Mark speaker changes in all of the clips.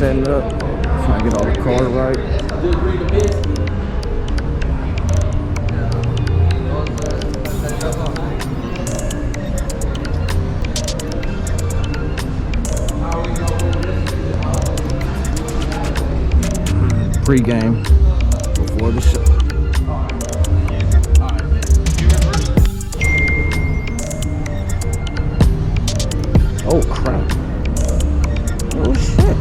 Speaker 1: setting up, trying to get all the cars right. Pre-game before the show. Oh crap. Oh shit.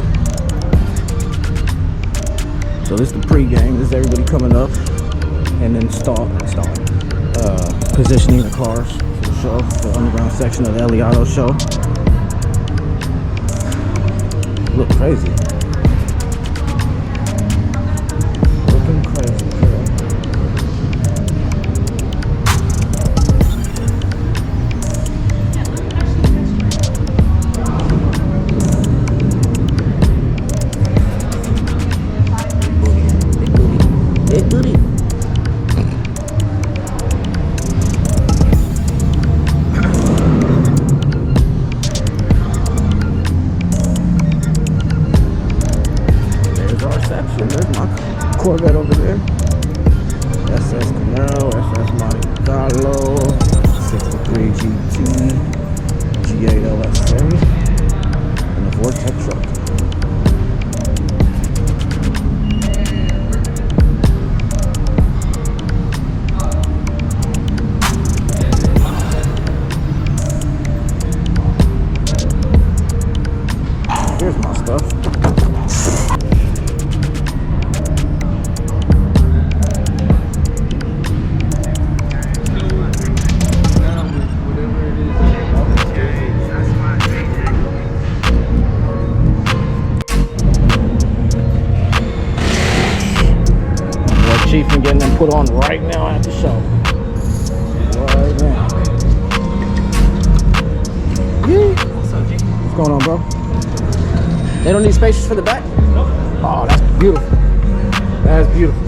Speaker 1: So this is the pre-game. This is everybody coming up and then positioning the cars for the show, for the underground section of the LA Auto Show. Look crazy. Looking crazy, girl. Big booty. There's our section. There's my Corvette over there. SS Camaro, SS Monte Carlo, 63 GT, G8 LSA, and the Vortex truck. Here's my stuff. CHIEFIN getting them put on right now at the show. Right now. Yeah. What's going on, bro? They don't need spaces for the back? Nope. Oh, that's beautiful. That's beautiful.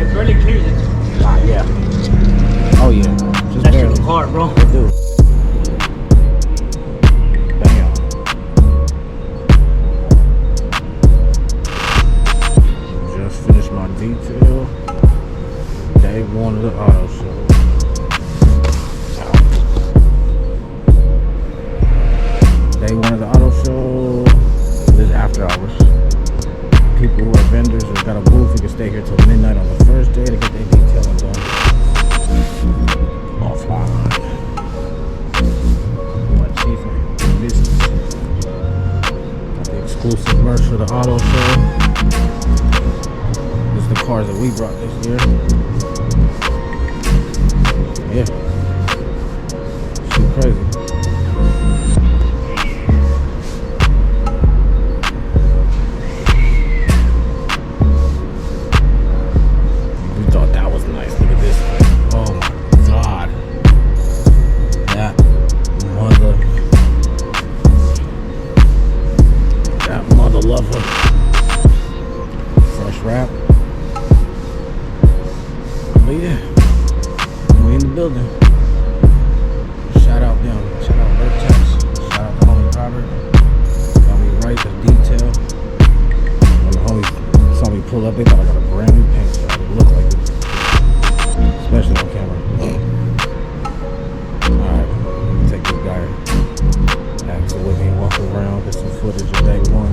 Speaker 2: It barely clears it.
Speaker 1: Ah, yeah. Oh, yeah. Just
Speaker 2: that
Speaker 1: barely.
Speaker 2: shit hard, bro.
Speaker 1: Dude. Detail. Day one of the auto show. Day one of the auto show. This is after hours. People who are vendors or got a booth, you can stay here till midnight on the first day to get their detailing done. Offline. What CHIEFIN business? Got the exclusive merch for the auto show. The cars that we brought this year. Yeah. Shit crazy. We thought that was nice. Look at this. Oh my god. That mother lover. Fresh wrap. But yeah, we in the building. Shout out them. Shout out Vertex. Shout out the homie Robert. Got me right, the detail. When the homies saw me pull up, they thought I got a brand new paint job. It looked like it. Especially on camera. Alright, take this guy back to with me and walk around, get some footage of day one.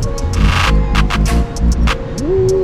Speaker 1: Woo!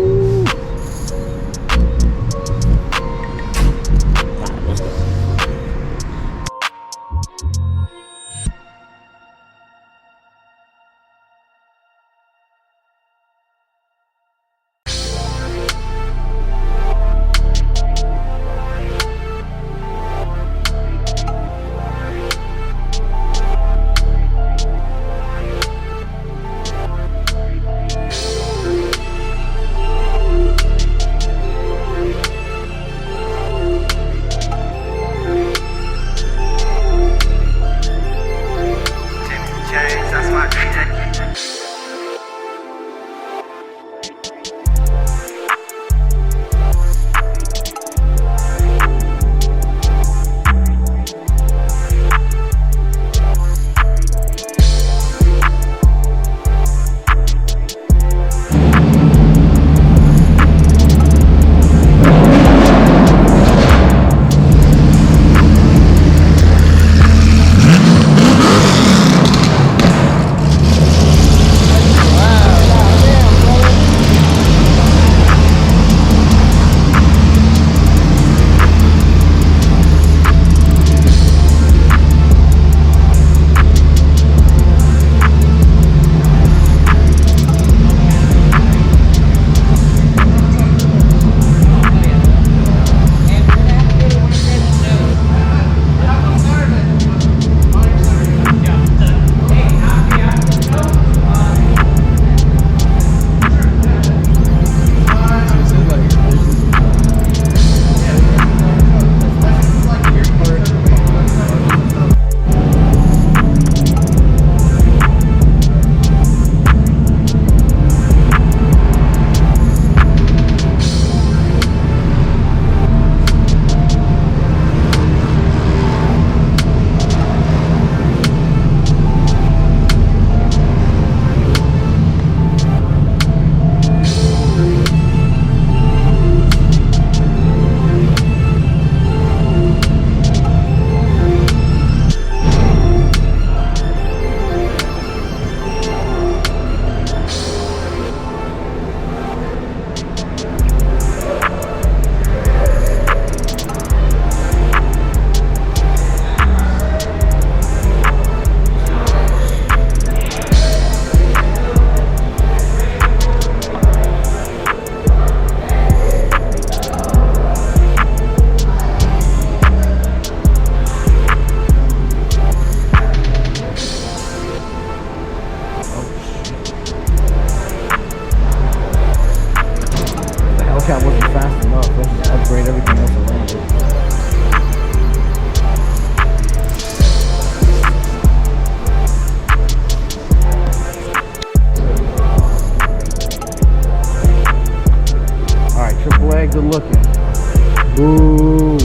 Speaker 1: Boo.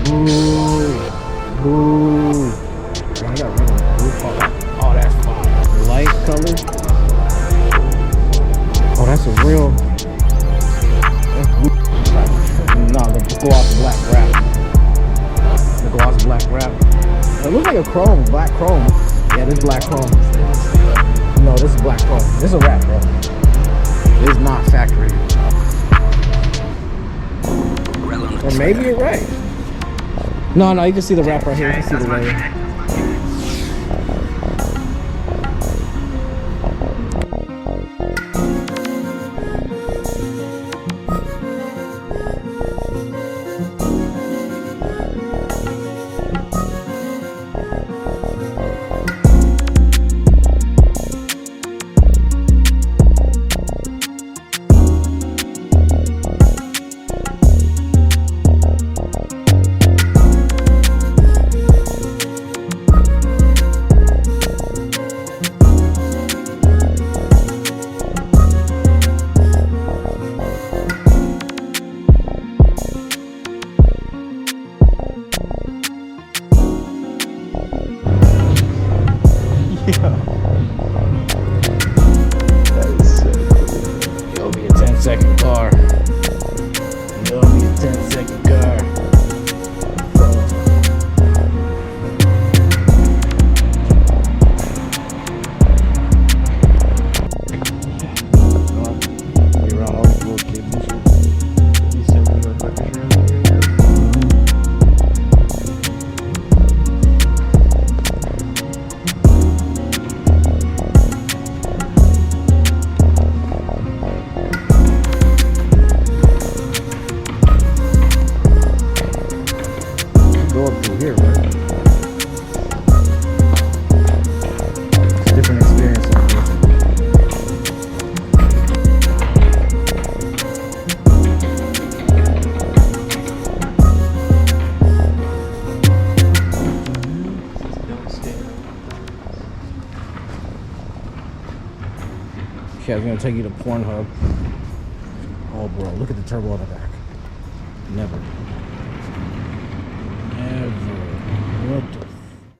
Speaker 1: Boo. Boo. Man, I got rid of the blue color. Oh, that's fine. Light color. Oh, that's a real. That's blue. No, the gloss black wrap. The gloss black wrap. It looks like a chrome, black chrome. Yeah, this is black chrome. No, this is black chrome. This is a wrap, bro. It is not factory. Or maybe you're right. No, you can see the wrap right here. You can see the layer. You'll be a 10-second car. You'll be a 10-second car. Be around all these little kids and shit.
Speaker 3: You sent me the fucking shirt.
Speaker 1: Go up through here, right? It's a different experience up here. Okay, I was gonna take you to Pornhub. Oh, bro, look at the turbo on the back. Never.